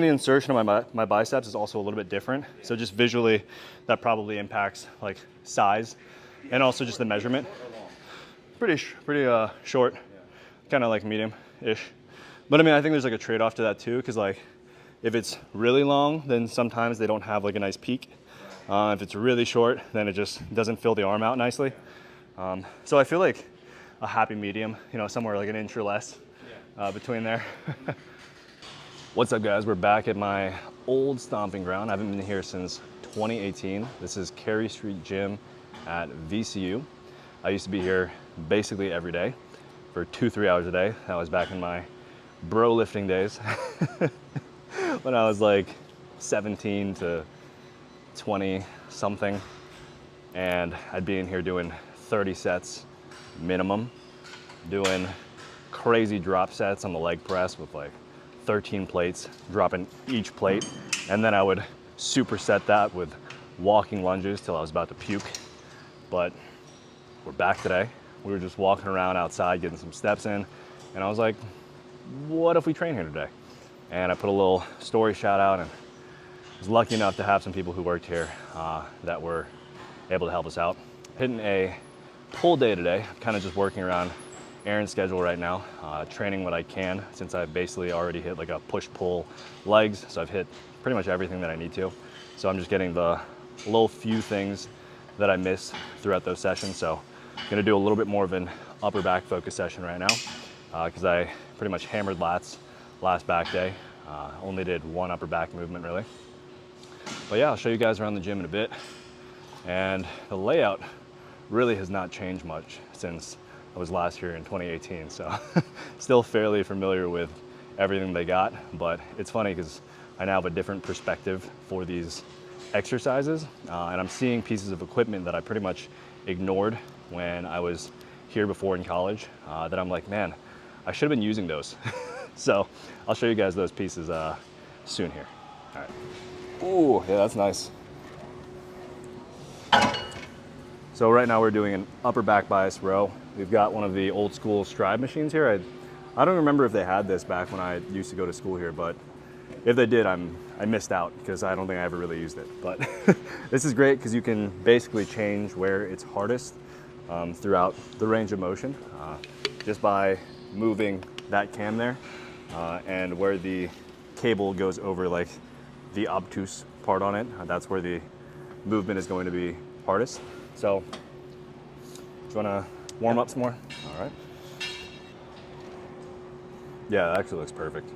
The insertion of my biceps is also a little bit different. So just visually, that probably impacts like size and also just the measurement. Pretty short, kind of like medium-ish. But I mean, I think there's like a trade-off to that too, because like if it's really long, then sometimes they don't have like a nice peak. If it's really short, then it just doesn't fill the arm out nicely. So I feel like a happy medium, you know, somewhere like an inch or less between there. What's up, guys? We're back at my old stomping ground. I haven't been here since 2018. This is Cary Street Gym at VCU. I used to be here basically every day for 2-3 hours a day. That was back in my bro lifting days when I was like 17 to 20 something, and I'd be in here doing 30 sets minimum, doing crazy drop sets on the leg press with like 13 plates, dropping each plate, and then I would superset that with walking lunges till I was about to puke. But we're back today. We were just walking around outside getting some steps in, and I was like, what if we train here today? And I put a little story shout out, and I was lucky enough to have some people who worked here that were able to help us out. Hitting a pull day today. I'm kind of just working around Aaron's schedule right now, training what I can, since I've basically already hit like a push-pull legs, so I've hit pretty much everything that I need to. So I'm just getting the little few things that I miss throughout those sessions. So I'm gonna do a little bit more of an upper back focus session right now, because I pretty much hammered lats last back day. Only did one upper back movement really. But yeah, I'll show you guys around the gym in a bit. And the layout really has not changed much since I was last here in 2018, so still fairly familiar with everything they got. But it's funny because I now have a different perspective for these exercises, and I'm seeing pieces of equipment that I pretty much ignored when I was here before in college, that I'm like, man, I should have been using those. So I'll show you guys those pieces soon here. All right. Ooh, yeah, that's nice. So right now we're doing an upper back bias row. We've got one of the old school stride machines here. I don't remember if they had this back when I used to go to school here, but if they did, I missed out because I don't think I ever really used it. But this is great because you can basically change where it's hardest throughout the range of motion, just by moving that cam there, and where the cable goes over like the obtuse part on it, that's where the movement is going to be hardest. So, do you want to warm up some more? All right. Yeah, that actually looks perfect.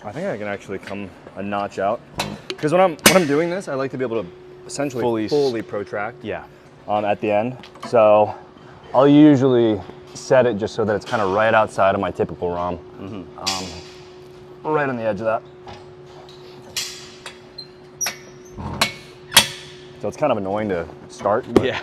I think I can actually come a notch out, because when I'm doing this, I like to be able to essentially fully protract. Yeah. At the end. So, I'll usually set it just so that it's kind of right outside of my typical ROM. Right on the edge of that. So it's kind of annoying to start. But yeah.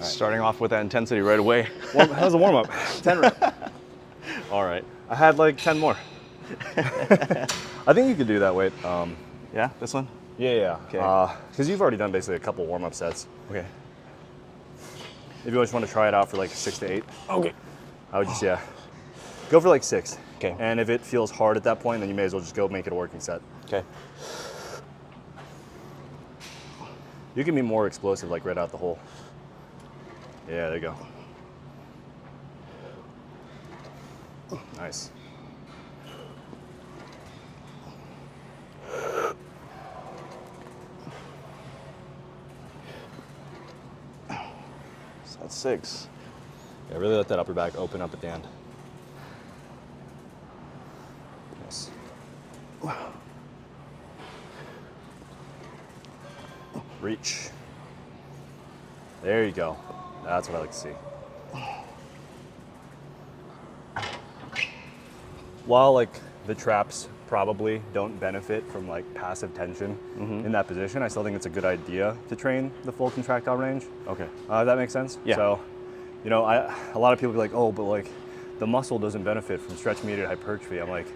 Starting off with that intensity right away. How's the warm up? 10 reps. All right. I had like 10 more. I think you could do that weight. Yeah, this one? Yeah. Okay. Because you've already done basically a couple warm up sets. Okay. If you just want to try it out for like 6 to 8. Okay. I would just, go for like 6. Okay. And if it feels hard at that point, then you may as well just go make it a working set. Okay. You can be more explosive, like right out the hole. Yeah, there you go. Nice. So that's 6. Yeah, really let that upper back open up at the end. Nice. Reach. There you go. That's what I like to see. While like the traps probably don't benefit from like passive tension in that position, I still think it's a good idea to train the full contractile range. Okay. That makes sense? Yeah. So, you know, a lot of people be like, oh, but like the muscle doesn't benefit from stretch-mediated hypertrophy. I'm like,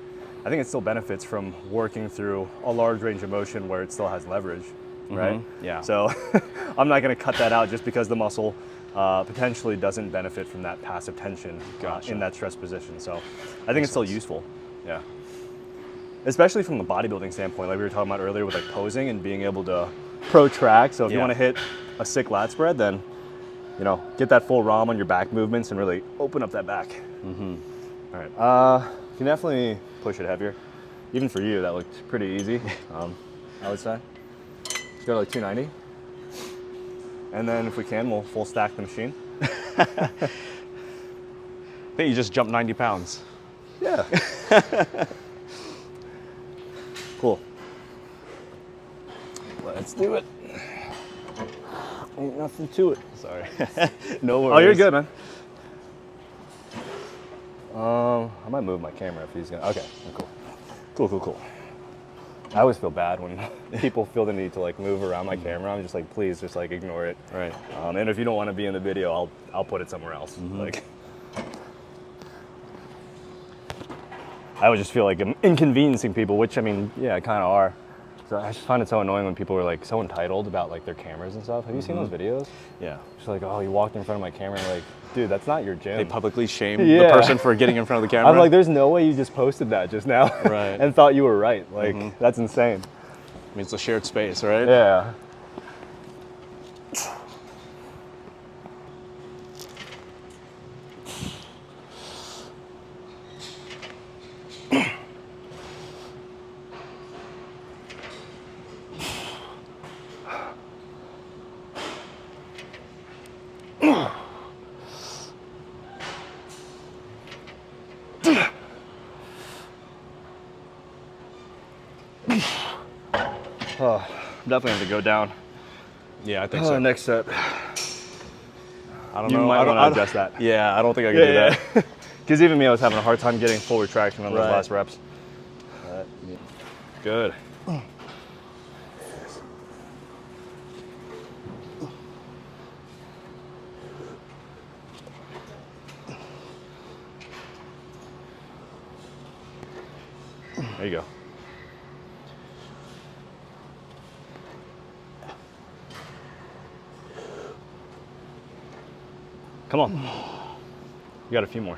I think it still benefits from working through a large range of motion where it still has leverage, right? Yeah. So I'm not going to cut that out just because the muscle potentially doesn't benefit from that passive tension in that stress position. So I think it's still useful. Yeah. Especially from the bodybuilding standpoint, like we were talking about earlier with like posing and being able to protract. So if you want to hit a sick lat spread, then, you know, get that full ROM on your back movements and really open up that back. All right. You can definitely push it heavier. Even for you, that looked pretty easy, I would say. Let's go to like 290. And then if we can, we'll full stack the machine. I think you just jumped 90 pounds. Yeah. Cool. Let's do it. Ain't nothing to it. Sorry. No worries. Oh, you're good, man. I might move my camera if he's gonna. Okay, cool. I always feel bad when people feel the need to like move around my camera. I'm just like, please, just like ignore it. Right. And if you don't want to be in the video, I'll put it somewhere else. Like, I would just feel like I'm inconveniencing people, which I mean, yeah, I kind of are. So I just find it so annoying when people are like so entitled about like their cameras and stuff. Have you seen those videos? Yeah. Just like, oh, you walked in front of my camera, and like, dude, that's not your gym. They publicly shame the person for getting in front of the camera. I'm like, there's no way you just posted that just now and thought you were right. Like, that's insane. I mean, it's a shared space, right? Yeah. Oh, definitely have to go down. Yeah, I think so. Next set. I don't You know. might I don't want to adjust that. Yeah, I don't think I can do that. Because even me, I was having a hard time getting full retraction on those last reps. Good. There you go. Come on. You got a few more.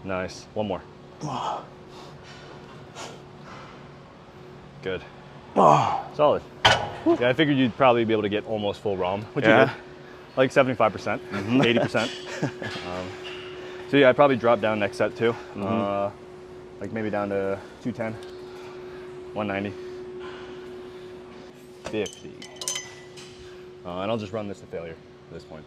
Nice. One more. Good. Solid. Yeah, I figured you'd probably be able to get almost full ROM, which you did. Like 75%, 80%. So yeah, I'd probably drop down next set too. Like maybe down to 210, 190, 50. And I'll just run this to failure at this point.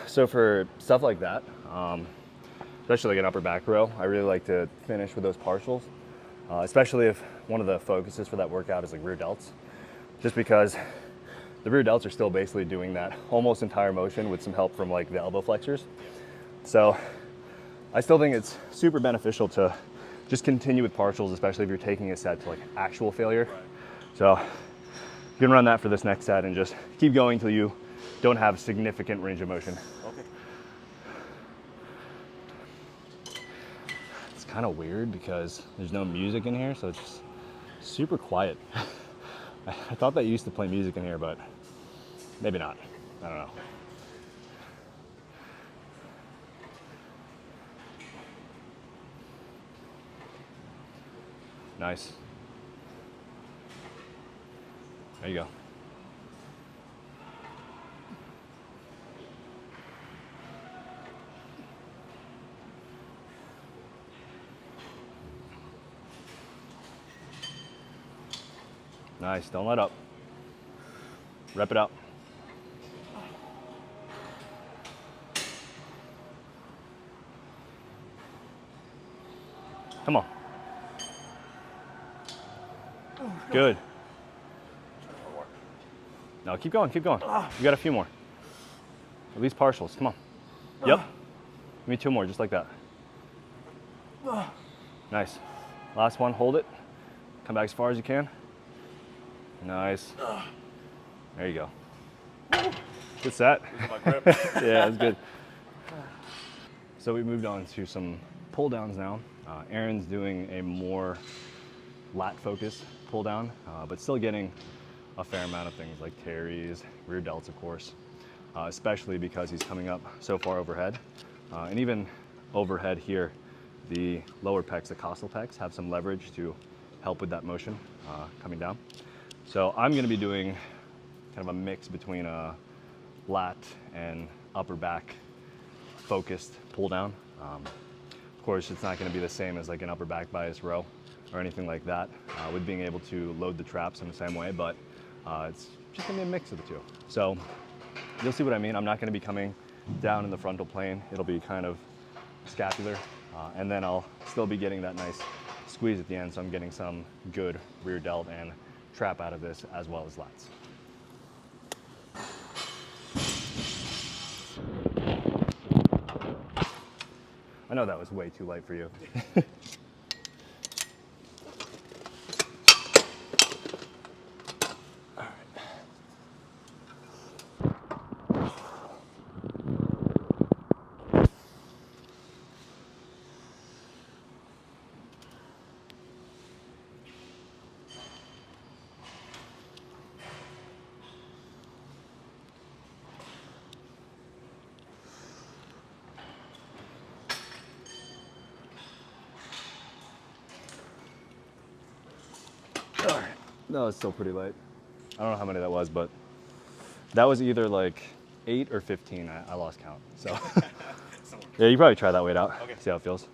So for stuff like that, especially like an upper back row, I really like to finish with those partials, especially if one of the focuses for that workout is like rear delts, just because the rear delts are still basically doing that almost entire motion with some help from like the elbow flexors. So I still think it's super beneficial to just continue with partials, especially if you're taking a set to like actual failure. So you can run that for this next set and just keep going till you don't have significant range of motion. kind of weird because there's no music in here, so it's just super quiet. I thought they used to play music in here, but maybe not. I don't know. Nice. There you go. Nice, don't let up. Rep it out. Come on. Good. No, keep going, keep going. You got a few more. At least partials, come on. Yep. Give me 2 more, just like that. Nice. Last one, hold it. Come back as far as you can. Nice. There you go. Good set. Yeah, that's good. So we moved on to some pull downs now. Aaron's doing a more lat focused pull down, but still getting a fair amount of things like carries, rear delts, of course, especially because he's coming up so far overhead. And even overhead here, the lower pecs, the costal pecs, have some leverage to help with that motion coming down. So I'm going to be doing kind of a mix between a lat and upper back focused pull down. Of course, it's not going to be the same as like an upper back bias row or anything like that with being able to load the traps in the same way, but it's just going to be a mix of the two. So you'll see what I mean. I'm not going to be coming down in the frontal plane. It'll be kind of scapular, and then I'll still be getting that nice squeeze at the end, so I'm getting some good rear delt and trap out of this as well as lats. I know that was way too light for you. All right. No, it's still pretty light. I don't know how many that was, but that was either like 8 or 15. I lost count. So yeah, you probably try that weight out. Okay. See how it feels.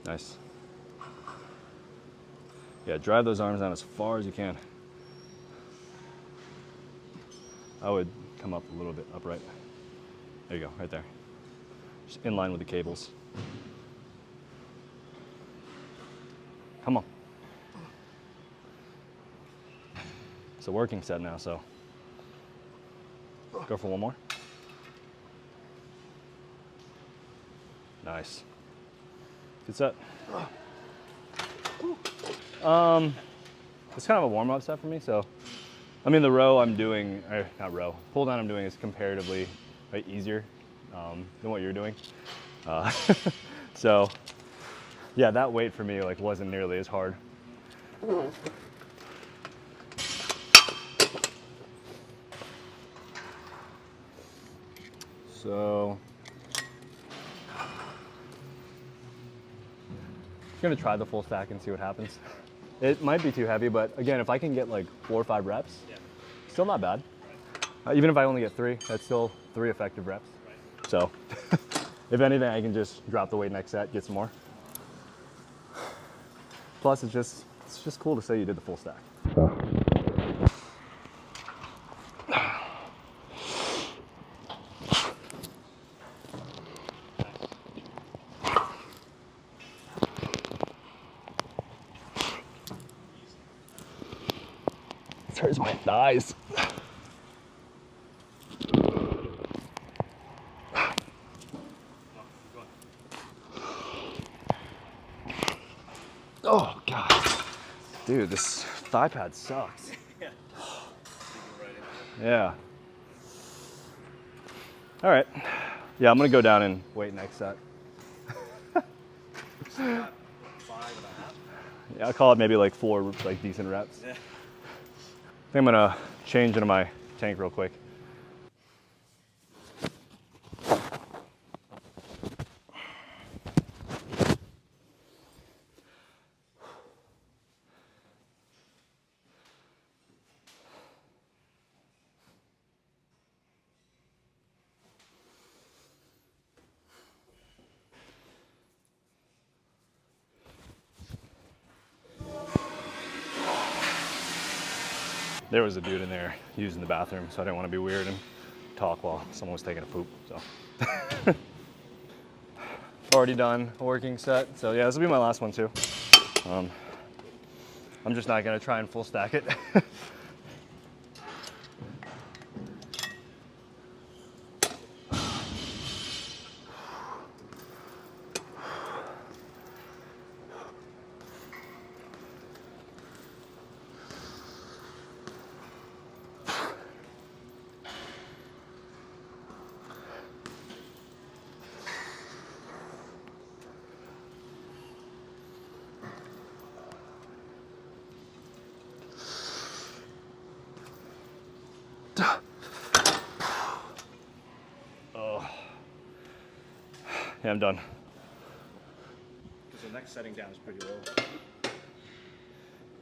Nice. Yeah, drive those arms down as far as you can. I would come up a little bit upright. There you go, right there. Just in line with the cables. Come on. It's a working set now, so go for one more. Nice. Good set. It's kind of a warm-up set for me, so I mean the row I'm doing, or not row, pull down I'm doing is comparatively easier than what you're doing. So yeah, that weight for me like wasn't nearly as hard. So I'm gonna try the full stack and see what happens. It might be too heavy, but again, if I can get like 4 or 5 reps, still not bad. Even if I only get 3, that's still 3 effective reps. So if anything, I can just drop the weight next set, get some more. Plus, it's just cool to say you did the full stack. This hurts my thighs. Oh God, dude, this thigh pad sucks. Yeah. All right, Yeah, I'm gonna go down and wait next set. $5.5. Yeah, I'll call it maybe like 4 like decent reps. Yeah. I think I'm gonna change into my tank real quick. There was a dude in there using the bathroom, so I didn't want to be weird and talk while someone was taking a poop. So already done a working set. So yeah, this will be my last one too. I'm just not gonna try and full stack it. Oh. Yeah, I'm done. So the next setting down is pretty low.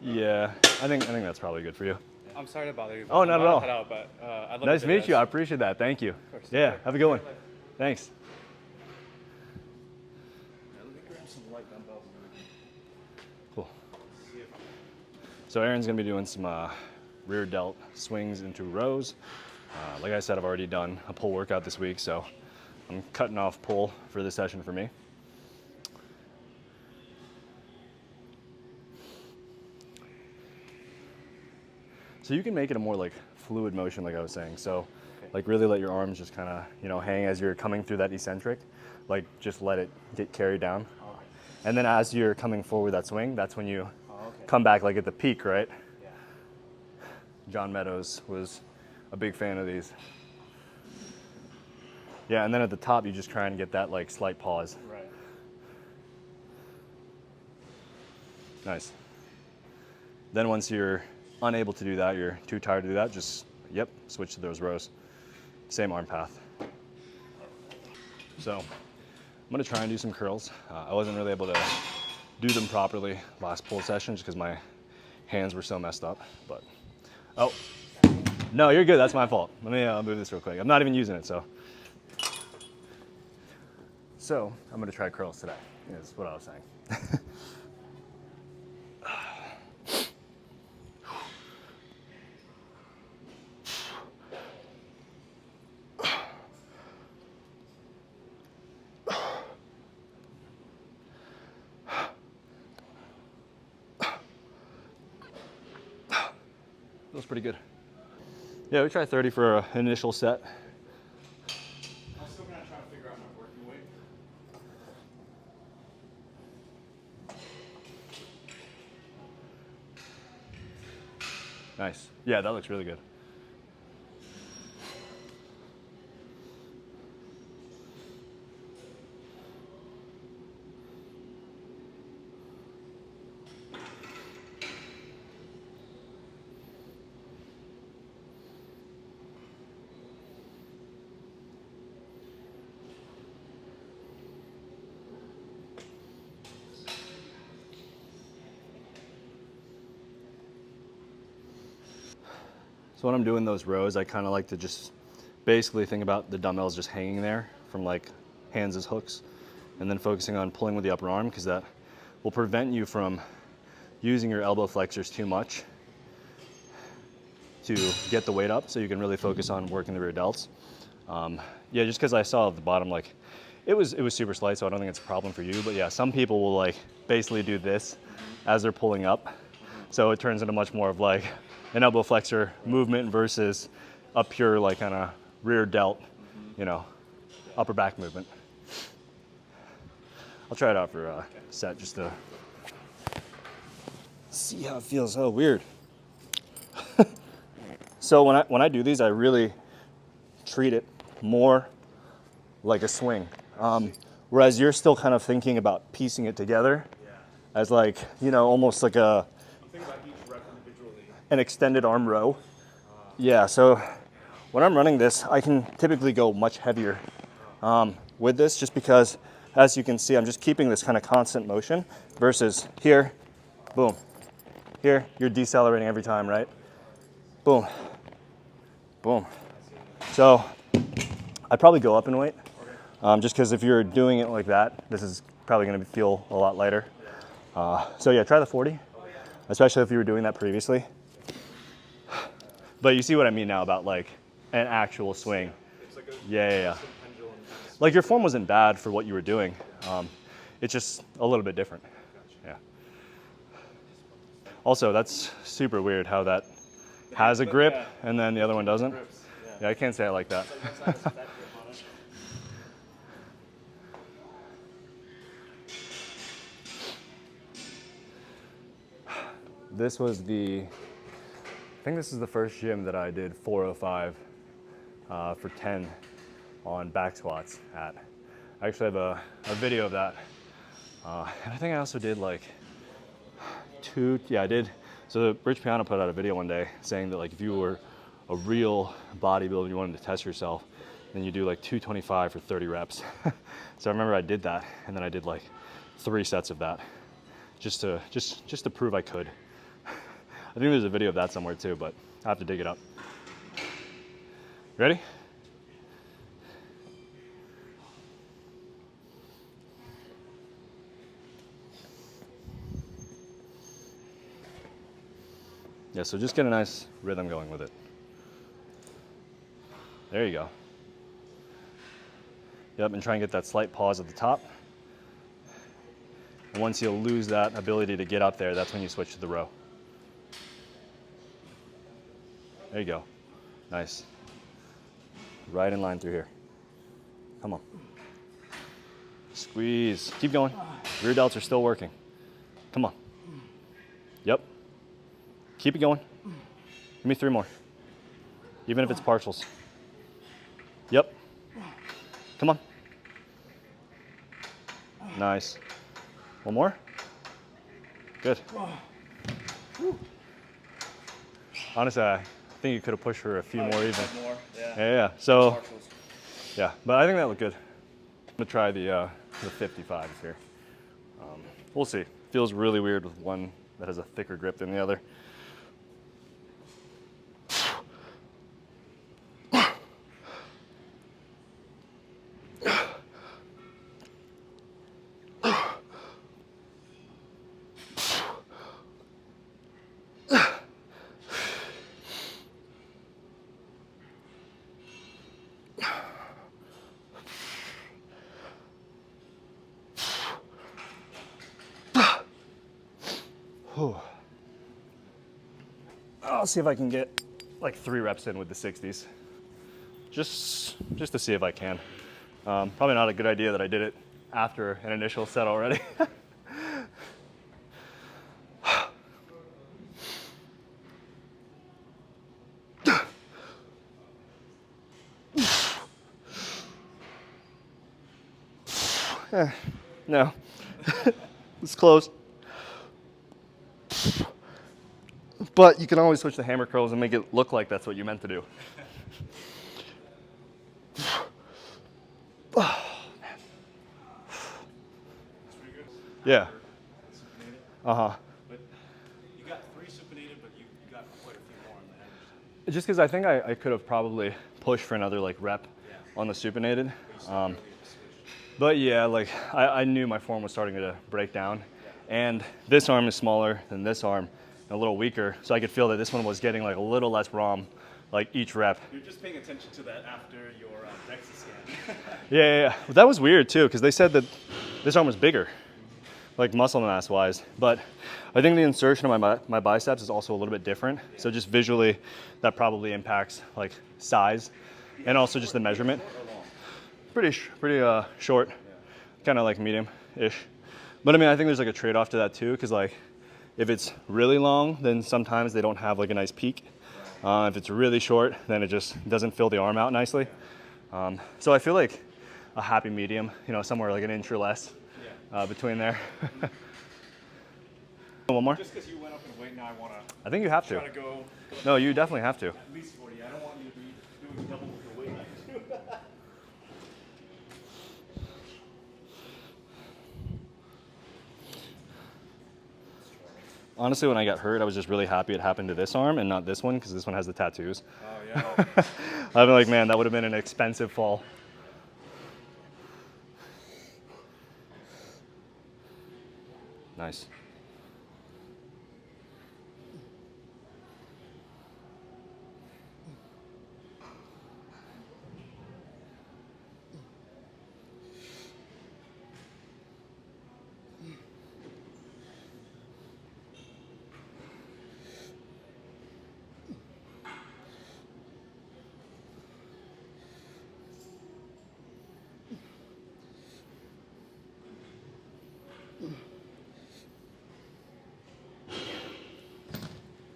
Yeah, I think that's probably good for you. I'm sorry to bother you. Oh, not at all. Head out, but, I'd love Nice to to do meet you. I appreciate that. Thank you. course. Yeah, have a good one. Thanks. Let me grab some light dumbbells. Cool. So Aaron's gonna be doing some rear delt swings into rows. Like I said, I've already done a pull workout this week, so I'm cutting off pull for this session for me. So you can make it a more like fluid motion, like I was saying. So like really let your arms just kind of, you know, hang as you're coming through that eccentric. Like just let it get carried down. And then as you're coming forward that swing, that's when you come back like at the peak, right? Yeah. John Meadows was a big fan of these. Yeah, and then at the top, you just try and get that like slight pause. Right. Nice. Then once you're unable to do that, you're too tired to do that, just, yep, switch to those rows. Same arm path. So I'm gonna try and do some curls. I wasn't really able to do them properly last pull session just because my hands were so messed up, but, oh, no, you're good, that's my fault. Let me move this real quick. I'm not even using it, so. So I'm gonna try curls today, is what I was saying. Feels pretty good. Yeah, we try 30 for an initial set. I'm still gonna try to figure out my working weight. Nice. Yeah, that looks really good. So when I'm doing those rows, I kind of like to just basically think about the dumbbells just hanging there from like hands as hooks, and then focusing on pulling with the upper arm, because that will prevent you from using your elbow flexors too much to get the weight up, so you can really focus on working the rear delts. Yeah, just because I saw at the bottom, like it was super slight, so I don't think it's a problem for you. But yeah, some people will like basically do this as they're pulling up, so it turns into much more of like an elbow flexor movement versus a pure like kind of rear delt, you know, upper back movement. I'll try it out for a set just to see how it feels. Oh, weird. So when I do these, I really treat it more like a swing. Whereas you're still kind of thinking about piecing it together as like, you know, almost like I'm thinking about each rep individually. an extended arm row. Yeah, so when I'm running this, I can typically go much heavier with this just because, as you can see, I'm just keeping this kind of constant motion versus here, boom. Here, you're decelerating every time, right? Boom, boom. So I'd probably go up in weight just because if you're doing it like that, this is probably gonna feel a lot lighter. So yeah, try the 40, especially if you were doing that previously. But you see what I mean now about like an actual swing. It's like a Yeah. pendulum. Like your form wasn't bad for what you were doing. It's just a little bit different. Yeah. Also, that's super weird how that has a grip and then the other one doesn't. Yeah, I can't say I like that. This was I think this is the first gym that I did 405 for 10 on back squats at. I actually have a video of that. And I think I also did like I did. So Rich Piano put out a video one day saying that like if you were a real bodybuilder and you wanted to test yourself, then you do like 225 for 30 reps. So I remember I did that and then I did like 3 sets of that just to prove I could. I think there's a video of that somewhere too, but I have to dig it up. Ready? Yeah, so just get a nice rhythm going with it. There you go. Yep, and try and get that slight pause at the top. And once you lose that ability to get up there, that's when you switch to the row. There you go. Nice. Right in line through here. Come on. Squeeze. Keep going. Rear delts are still working. Come on. Yep. Keep it going. Give me 3 more. Even if it's partials. Yep. Come on. Nice. 1 more. Good. Honestly, I think you could have pushed for a few more even. More, Yeah. So, yeah, but I think that looked good. I'm gonna try the 55s here. We'll see. Feels really weird with one that has a thicker grip than the other. I'll see if I can get like 3 reps in with the 60s. Just to see if I can. Probably not a good idea that I did it after an initial set already. No, it's close. But you can always switch to hammer curls and make it look like that's what you meant to do. Yeah. But you got 3 supinated, but you got quite a few more on the hammers. Just because I think I could have probably pushed for another like rep on the supinated. But yeah, like I knew my form was starting to break down. And this arm is smaller than this arm, and a little weaker. So I could feel that this one was getting like a little less ROM, like each rep. You're just paying attention to that after your DEXA scan. Yeah. But that was weird too, because they said that this arm was bigger, like muscle mass wise. But I think the insertion of my biceps is also a little bit different. So just visually, that probably impacts like size and also just the measurement. Pretty short, kind of like medium-ish. But I mean, I think there's like a trade-off to that too, because like if it's really long, then sometimes they don't have like a nice peak. If it's really short, then it just doesn't fill the arm out nicely. So I feel like a happy medium, you know, somewhere like an inch or less between there. One more? Just because you went up in weight, now I want to I think you have try to. to go No, you definitely have to. at least 40. I don't want you to be doing double the weight I do. Honestly, when I got hurt, I was just really happy it happened to this arm and not this one, because this one has the tattoos. Oh, yeah. I'd be like, man, that would have been an expensive fall. Nice.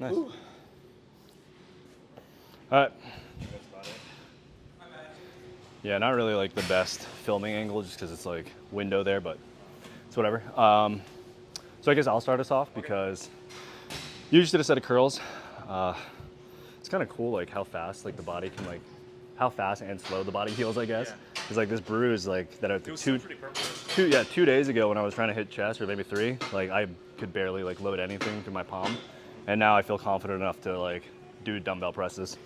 Nice. Ooh. All right. That's about it. Yeah, not really like the best filming angle just because it's like window there, but it's whatever. So I guess I'll start us off because you just did a set of curls. It's kind of cool like how fast like the body can like, how fast and slow the body heals, I guess. It's like this bruise like that I took 2 days ago when I was trying to hit chest, or maybe 3, like I could barely like load anything through my palm. And now I feel confident enough to like do dumbbell presses.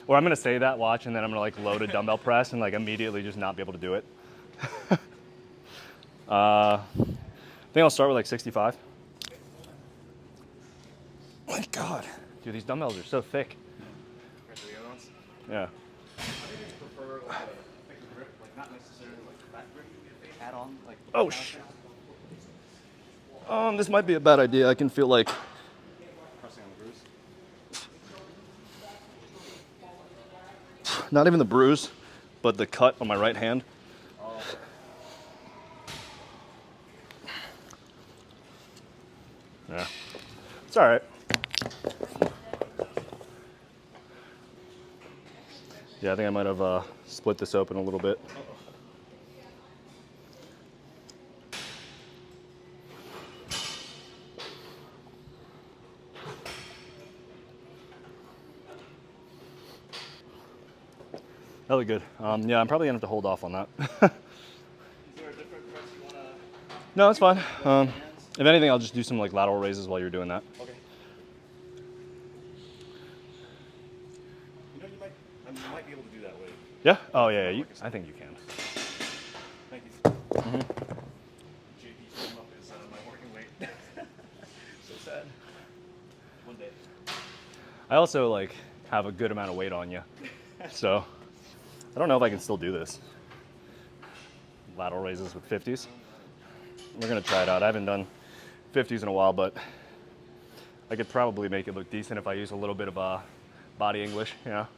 Or I'm gonna say that, watch, and then I'm gonna like load a dumbbell press and like immediately just not be able to do it. I think I'll start with like 65. Oh my God, dude, these dumbbells are so thick. Compared to the other ones? Yeah. I think I just prefer like a thicker grip, like not necessarily like fat grip. Add on like. Oh this might be a bad idea. I can feel like Pressing on the bruise. not even the bruise, but the cut on my right hand. Oh. Yeah, it's all right. Yeah, I think I might have split this open a little bit. That looked good. Yeah, I'm probably gonna have to hold off on that. Is there a different press you wanna? No, it's fine. If anything, I'll just do some like lateral raises while you're doing that. Okay. You know, you might be able to do that way. Yeah? Oh yeah, I think you can. Thank you. JP's up is my working weight. So sad. One day. I also like have a good amount of weight on you, so I don't know if I can still do this. Lateral raises with 50s. We're gonna try it out. I haven't done 50s in a while, but I could probably make it look decent if I use a little bit of body English, you know?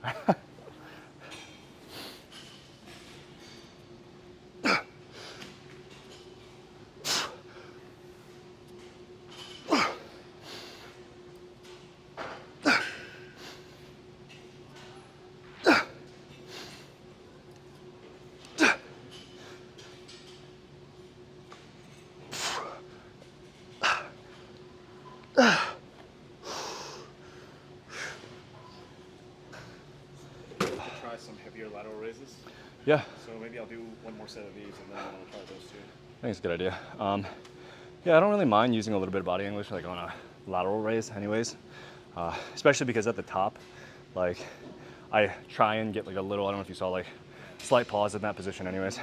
Try some heavier lateral raises. Yeah, So maybe I'll do one more set of these and then I'll try those two. I think it's a good idea. Yeah, I don't really mind using a little bit of body English like on a lateral raise anyways, especially because at the top, like I try and get like a little, I don't know if you saw, like slight pause in that position anyways.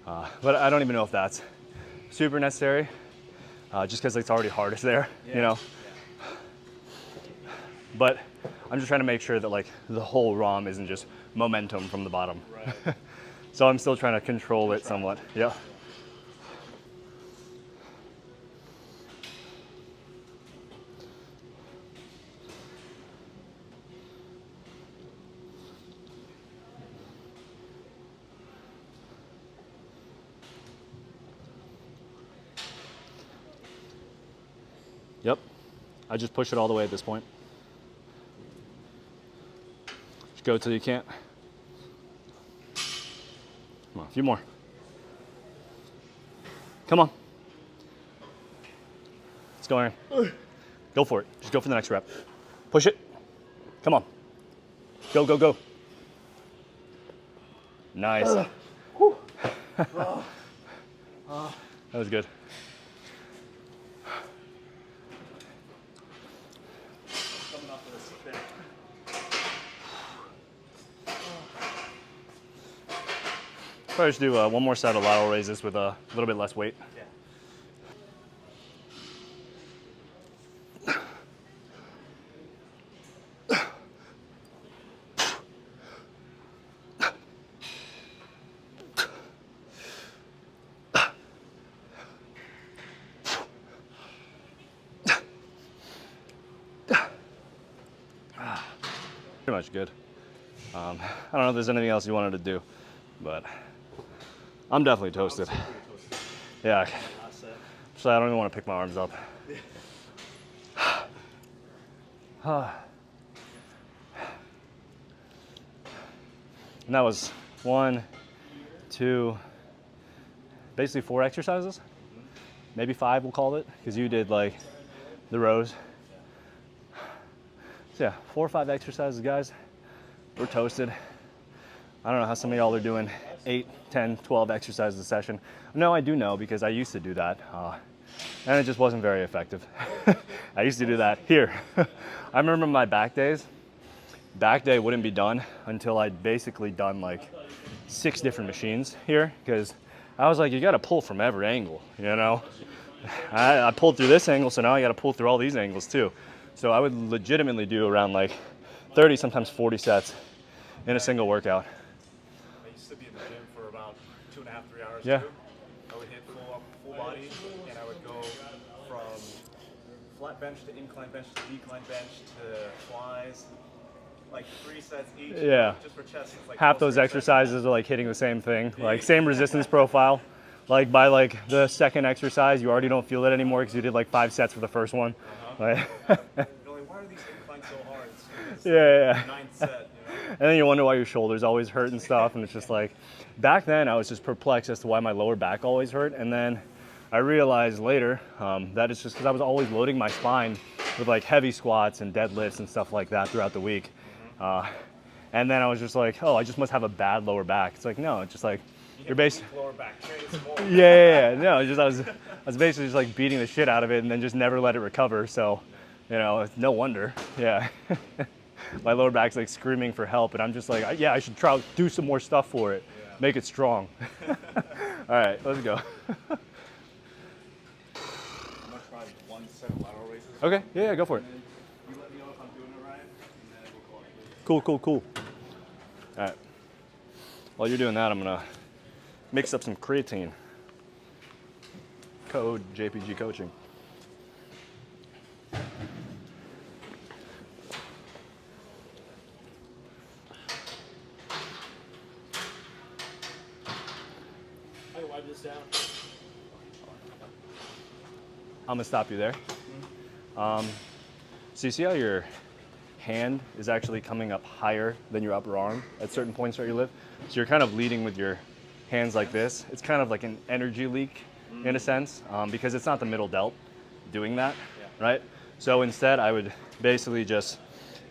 But I don't even know if that's super necessary, just because it's already hardest there, you know? Yeah. But I'm just trying to make sure that like the whole ROM isn't just momentum from the bottom. Right. So I'm still trying to control it somewhat. Yeah. Yep. I just push it all the way at this point. Just go till you can't. A few more. Come on. Let's go, Aaron. Go for it. Just go for the next rep. Push it. Come on. Go, go, go. Nice. That was good. Coming off of the seat back. Probably just do one more set of lateral raises with a little bit less weight. Yeah. Pretty much good. I don't know if there's anything else you wanted to do, but I'm definitely toasted. Yeah. Last set. So I don't even want to pick my arms up. And that was 1, 2, basically 4 exercises. Maybe 5 we'll call it, because you did like the rows. So yeah, 4 or 5 exercises, guys. We're toasted. I don't know how some of y'all are doing 8, 10, 12 exercises a session. No, I do know, because I used to do that. And it just wasn't very effective. I used to do that here. I remember my back days. Back day wouldn't be done until I'd basically done like 6 different machines here, because I was like, you got to pull from every angle, you know? I pulled through this angle, so now I got to pull through all these angles too. So I would legitimately do around like 30, sometimes 40 sets in a single workout. I used to be in the gym for about 2.5, 3 hours Yeah. too. I would hit full body, and I would go from flat bench to incline bench to decline bench to flies, like 3 sets each. Yeah. Just for chest, it's like Half 12 those sets. exercises are like hitting the same thing, like same resistance profile. Like by like the second exercise, you already don't feel it anymore because you did like 5 sets for the first one. Like, You're like, why are these inclines so hard? It's yeah. 9th set, you know? And then you wonder why your shoulders always hurt and stuff. And it's just like, back then I was just perplexed as to why my lower back always hurt. And then I realized later that it's just because I was always loading my spine with like heavy squats and deadlifts and stuff like that throughout the week. And then I was just like, oh, I just must have a bad lower back. It's like, no, it's just like, you're basically, Lower back, train small. yeah. No, it's just, I was basically just like beating the shit out of it and then just never let it recover. So, you know, no wonder. Yeah. My lower back's like screaming for help, and I'm just like, yeah, I should try do some more stuff for it, make it strong. All right, let's go. I'm gonna try 1 set of lateral raises. Okay, yeah, go for it. You let me know if I'm doing it right, and then we'll call it. Cool. All right. While you're doing that, I'm gonna mix up some creatine. Code JPG Coaching. I can wipe this down. I'm gonna stop you there. So you see how your hand is actually coming up higher than your upper arm at certain points where you live? So you're kind of leading with your hands like this. It's kind of like an energy leak in a sense, because it's not the middle delt doing that, right? So instead I would basically just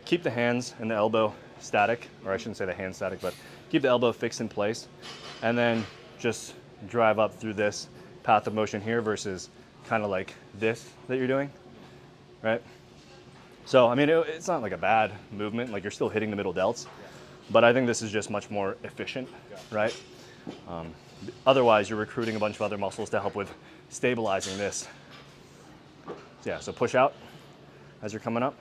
keep the hands and the elbow static, or I shouldn't say the hand static, but keep the elbow fixed in place, and then just drive up through this path of motion here versus kind of like this that you're doing, right? So, I mean, it's not like a bad movement, like you're still hitting the middle delts, but I think this is just much more efficient, right? Otherwise, you're recruiting a bunch of other muscles to help with stabilizing this. So yeah, so push out as you're coming up.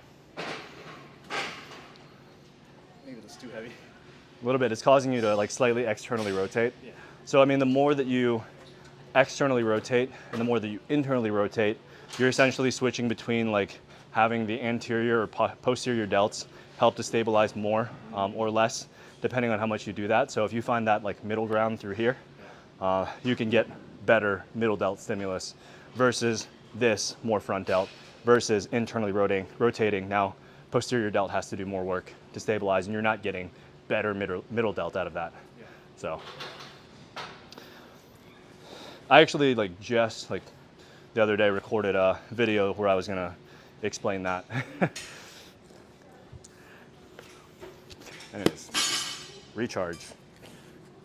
Maybe that's too heavy. A little bit. It's causing you to like slightly externally rotate. Yeah. So, I mean, the more that you externally rotate and the more that you internally rotate, you're essentially switching between like having the anterior or posterior delts help to stabilize more or less, depending on how much you do that. So if you find that like middle ground through here, you can get better middle delt stimulus versus this more front delt versus internally rotating. Now, posterior delt has to do more work to stabilize, and you're not getting better middle delt out of that. So I actually like just like the other day recorded a video where I was gonna explain that. Anyways, recharge,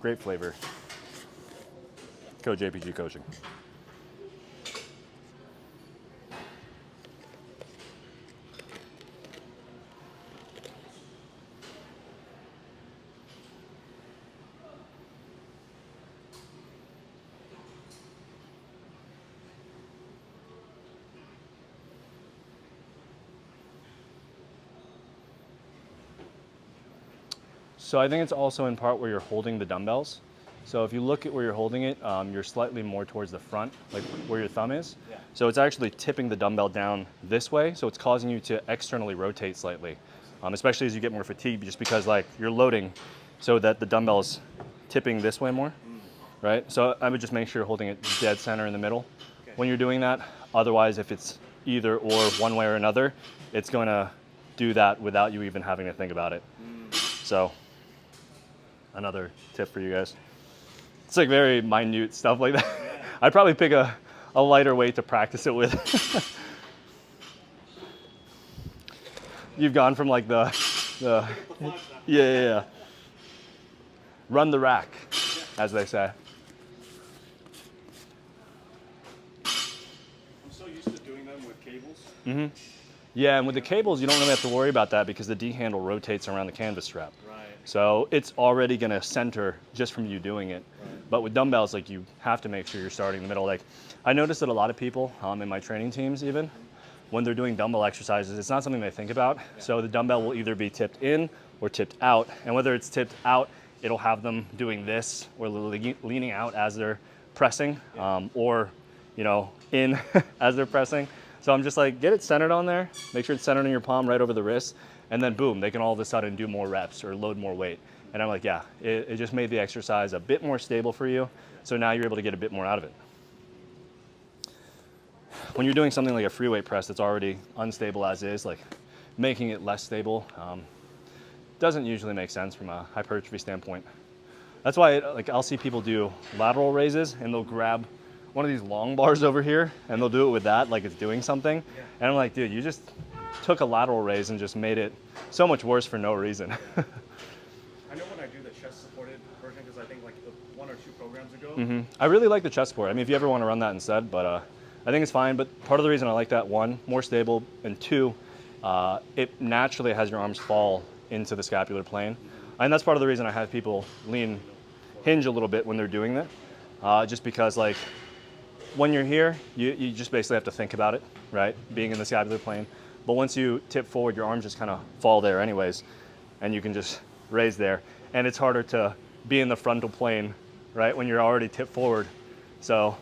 great flavor. Code JPG Coaching. So I think it's also in part where you're holding the dumbbells. So if you look at where you're holding it, you're slightly more towards the front, like where your thumb is. Yeah. So it's actually tipping the dumbbell down this way, so it's causing you to externally rotate slightly, especially as you get more fatigued, just because like you're loading so that the dumbbell is tipping this way more, right? So I would just make sure you're holding it dead center in the middle when you're doing that. Otherwise, if it's either or one way or another, it's going to do that without you even having to think about it. So another tip for you guys. It's like very minute stuff like that. Yeah. I'd probably pick a lighter weight to practice it with. You've gone from like yeah. Run the rack, as they say. I'm so used to doing them with cables. Mm-hmm. Yeah, and with the cables, you don't really have to worry about that because the D handle rotates around the canvas strap. Right. So it's already gonna center just from you doing it. Right. But with dumbbells, like you have to make sure you're starting in the middle. Like I noticed that a lot of people in my training teams even, when they're doing dumbbell exercises, it's not something they think about. Yeah. So the dumbbell will either be tipped in or tipped out. And whether it's tipped out, it'll have them doing this or leaning out as they're pressing, or in as they're pressing. So I'm just like, get it centered on there, make sure it's centered in your palm right over the wrist, and then boom, they can all of a sudden do more reps or load more weight. And I'm like, yeah, it just made the exercise a bit more stable for you, so now you're able to get a bit more out of it. When you're doing something like a free weight press that's already unstable as is, like making it less stable, doesn't usually make sense from a hypertrophy standpoint. That's why I'll see people do lateral raises and they'll grab one of these long bars over here and they'll do it with that like it's doing something. Yeah. And I'm like, dude, you just took a lateral raise and just made it so much worse for no reason. Yeah. I know when I do the chest supported version, because I think like 1 or 2 programs ago. Mm-hmm. I really like the chest support. I mean, if you ever want to run that instead, but I think it's fine. But part of the reason I like that, 1, more stable, and 2, it naturally has your arms fall into the scapular plane. And that's part of the reason I have people hinge a little bit when they're doing that, just because like when you're here, you just basically have to think about it, right? Being in the scapular plane. But once you tip forward, your arms just kind of fall there anyways, and you can just raise there. And it's harder to be in the frontal plane, right, when you're already tipped forward. So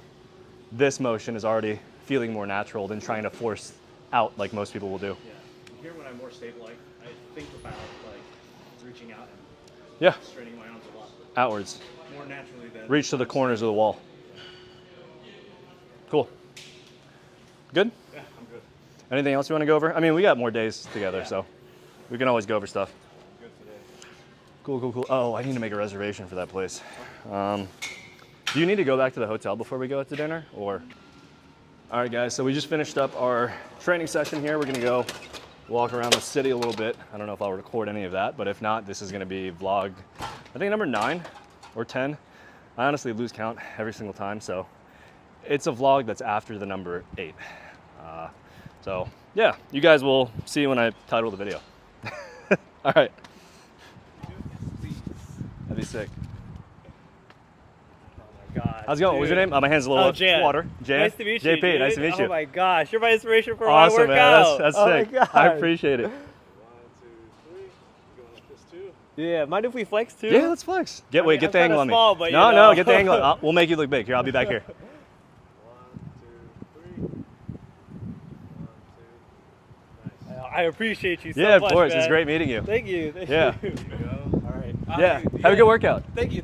this motion is already feeling more natural than trying to force out like most people will do. Yeah. Here when I'm more stable, I think about like reaching out and straining my arms a lot. Outwards. More naturally than reach to the corners of the wall. Cool. Good? Yeah, I'm good. Anything else you want to go over? I mean, we got more days together, so we can always go over stuff. Good today. Cool. Oh, I need to make a reservation for that place. Do you need to go back to the hotel before we go out to dinner, or? All right, guys, so we just finished up our training session here. We're gonna go walk around the city a little bit. I don't know if I'll record any of that, but if not, this is gonna be vlog, I think number 9 or 10. I honestly lose count every single time, so it's a vlog that's after the number 8. So yeah, you guys will see when I title the video. All right. That'd be sick. Oh my God. How's it going? What was your name? My hand's a little water. Jan. Nice to meet you. JP, dude. nice to meet you. Oh my gosh, you're my inspiration for awesome, my workout. Man. That's oh sick. My God. I appreciate it. 1, 2, 3. Going like this too. Yeah, mind if we flex too? Yeah, let's flex. Get the I'm angle on me. Small, but no, get the angle. We'll make you look big. Here, I'll be back here. 1, 2, 3. 1, 2. Nice. I appreciate you so yeah, much, of course. man. It's great meeting you. Thank you. Yeah. All right. Yeah. Have a good workout. Thank you.